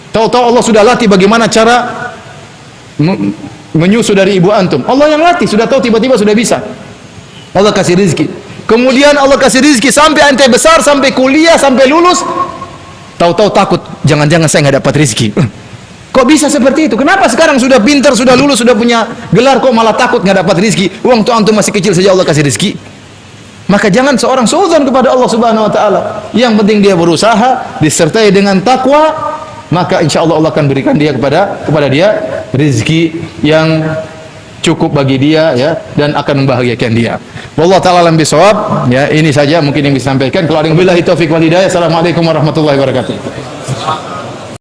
Tahu-tahu Allah sudah latih bagaimana cara menyusu dari ibu antum. Allah yang latih, sudah tahu, tiba-tiba sudah bisa. Allah kasih rezeki. Kemudian Allah kasih rezeki sampai ente besar, sampai kuliah, sampai lulus. Tahu-tahu takut, jangan-jangan saya nggak dapat rezeki. Kok bisa seperti itu? Kenapa sekarang sudah pintar, sudah lulus, sudah punya gelar, kok malah takut nggak dapat rezeki? Uang tuh antum masih kecil saja Allah kasih rezeki. Maka jangan seorang suudzon kepada Allah Subhanahu wa taala. Yang penting dia berusaha disertai dengan takwa, maka insya Allah Allah akan berikan dia kepada dia rezeki yang cukup bagi dia, ya, dan akan membahagiakan dia. Wallahu taala alam bisawab. Ya, ini saja mungkin yang bisa disampaikan. Kalau ada yang billahi taufik wal hidayah. Assalamualaikum warahmatullahi wabarakatuh.